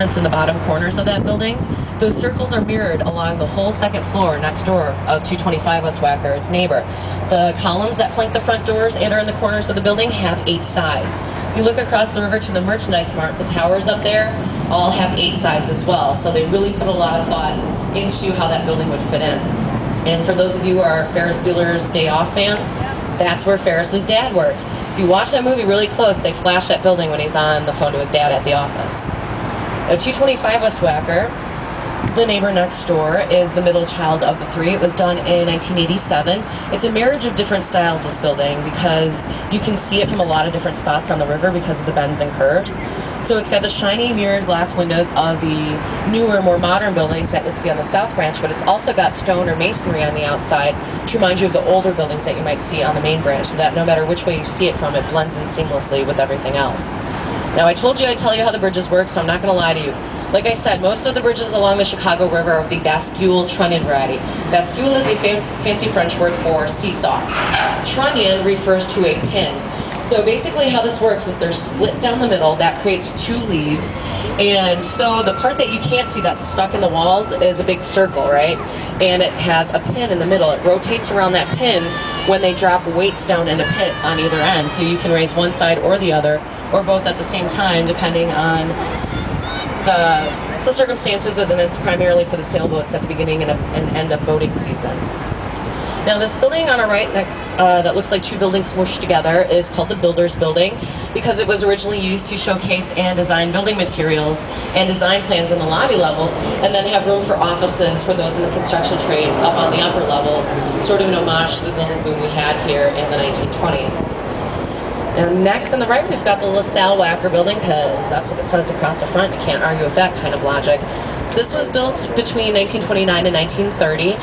fence in the bottom corners of that building, those circles are mirrored along the whole second floor next door of 225 West Wacker, its neighbor. The columns that flank the front doors and are in the corners of the building have 8 sides. If you look across the river to the Merchandise Mart, the towers up there all have 8 sides as well. So they really put a lot of thought into how that building would fit in. And for those of you who are Ferris Bueller's Day Off fans, that's where Ferris's dad worked. If you watch that movie really close, they flash that building when he's on the phone to his dad at the office. At 225 West Wacker, the neighbor next door is the middle child of the 3. It was done in 1987. It's a marriage of different styles, this building, because you can see it from a lot of different spots on the river because of the bends and curves. So it's got the shiny mirrored glass windows of the newer, more modern buildings that you'll see on the South Branch, but it's also got stone or masonry on the outside to remind you of the older buildings that you might see on the main branch, so that no matter which way you see it from, it blends in seamlessly with everything else. Now, I told you I'd tell you how the bridges work, so I'm not going to lie to you. Like I said, most of the bridges along the Chicago River are of the bascule trunnion variety. Bascule is a fancy French word for seesaw. Trunnion refers to a pin. So basically how this works is they're split down the middle. That creates 2 leaves. And so the part that you can't see that's stuck in the walls is a big circle, right? And it has a pin in the middle. It rotates around that pin when they drop weights down into pits on either end. So you can raise one side or the other, or both at the same time, depending on the circumstances, and then it's primarily for the sailboats at the beginning and end of boating season. Now, this building on our right next, that looks like 2 buildings smooshed together, is called the Builder's Building because it was originally used to showcase and design building materials and design plans in the lobby levels, and then have room for offices for those in the construction trades up on the upper levels, sort of an homage to the building boom we had here in the 1920s. Now, next on the right, we've got the LaSalle Wacker building, because that's what it says across the front. You can't argue with that kind of logic. This was built between 1929 and 1930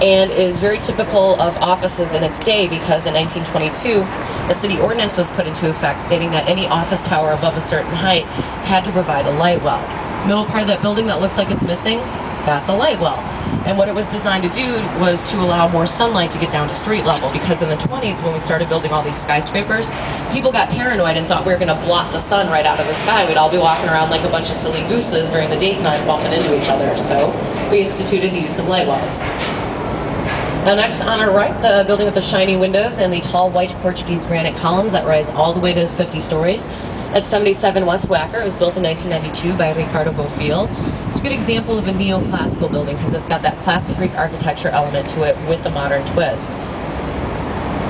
and is very typical of offices in its day because in 1922, a city ordinance was put into effect stating that any office tower above a certain height had to provide a light well. Middle part of that building that looks like it's missing, that's a light well. And what it was designed to do was to allow more sunlight to get down to street level, because in the 20s, when we started building all these skyscrapers, people got paranoid and thought we were going to blot the sun right out of the sky. We'd all be walking around like a bunch of silly gooses during the daytime bumping into each other. So we instituted the use of light wells. Now, next on our right, the building with the shiny windows and the tall white Portuguese granite columns that rise all the way to 50 stories. At 77 West Wacker. It was built in 1992 by Ricardo Bofill. It's a good example of a neoclassical building because it's got that classic Greek architecture element to it with a modern twist.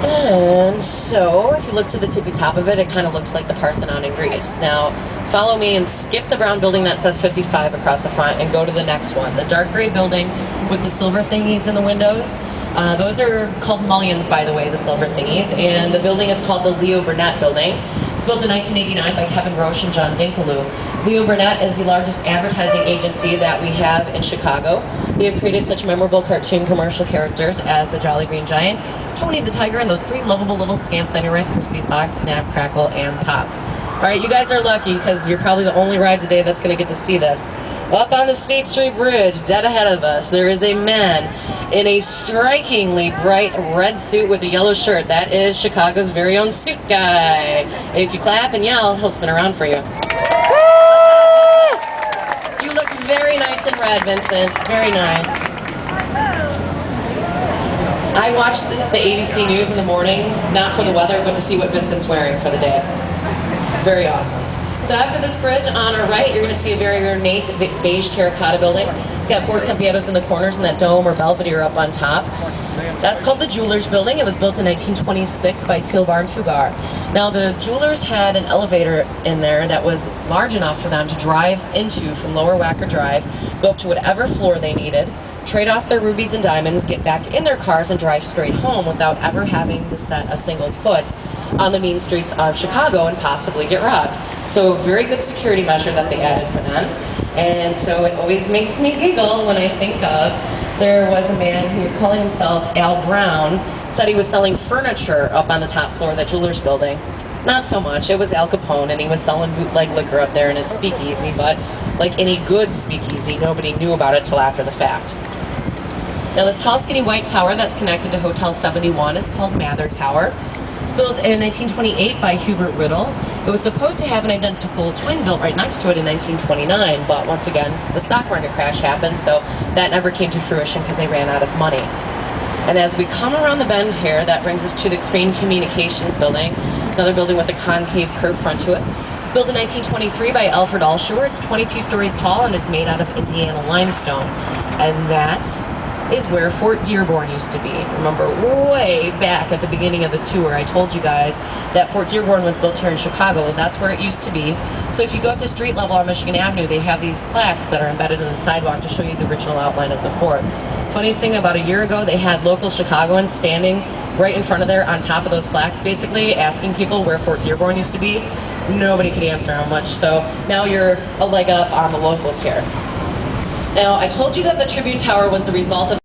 And so, if you look to the tippy top of it, it kind of looks like the Parthenon in Greece. Now, follow me and skip the brown building that says 55 across the front and go to the next one. The dark gray building with the silver thingies in the windows. Those are called mullions, by the way, the silver thingies. And the building is called the Leo Burnett Building. It's built in 1989 by Kevin Roche and John Dinkeloo. Leo Burnett is the largest advertising agency that we have in Chicago. They have created such memorable cartoon commercial characters as the Jolly Green Giant, Tony the Tiger, and those 3 lovable little scamps on your Rice Krispies box, Snap, Crackle, and Pop. All right, you guys are lucky because you're probably the only ride today that's going to get to see this. Up on the State Street Bridge, dead ahead of us, there is a man in a strikingly bright red suit with a yellow shirt. That is Chicago's very own suit guy. If you clap and yell, he'll spin around for you. You look very nice in red, Vincent. Very nice. I watch the ABC News in the morning, not for the weather, but to see what Vincent's wearing for the day. Very awesome. So after this bridge on our right, you're going to see a very ornate beige terracotta building. It's got 4 Tempietos in the corners and that dome or belvedere up on top. That's called the Jewelers Building. It was built in 1926 by Teelbar and Fugger. Now, the Jewelers had an elevator in there that was large enough for them to drive into from Lower Wacker Drive, go up to whatever floor they needed, trade off their rubies and diamonds, get back in their cars, and drive straight home without ever having to set a single foot on the mean streets of Chicago and possibly get robbed. So very good security measure that they added for them. And so it always makes me giggle when I think of, there was a man who was calling himself Al Brown, said he was selling furniture up on the top floor of that Jewelers Building. Not so much. It was Al Capone, and he was selling bootleg liquor up there in his speakeasy, but like any good speakeasy, nobody knew about it till after the fact. Now, this tall, skinny white tower that's connected to Hotel 71 is called Mather Tower. It's built in 1928 by Hubert Riddle. It was supposed to have an identical twin built right next to it in 1929, but once again, the stock market crash happened, so that never came to fruition because they ran out of money. And as we come around the bend here, that brings us to the Crane Communications building, another building with a concave curved front to it. It's built in 1923 by Alfred Allshore. It's 22 stories tall and is made out of Indiana limestone. And that is where Fort Dearborn used to be. Remember, way back at the beginning of the tour, I told you guys that Fort Dearborn was built here in Chicago. That's where it used to be. So if you go up to street level on Michigan Avenue, they have these plaques that are embedded in the sidewalk to show you the original outline of the fort. Funniest thing, about a year ago, they had local Chicagoans standing right in front of there on top of those plaques, basically asking people where Fort Dearborn used to be. Nobody could answer how much, so now you're a leg up on the locals here. Now, I told you that the Tribune Tower was the result of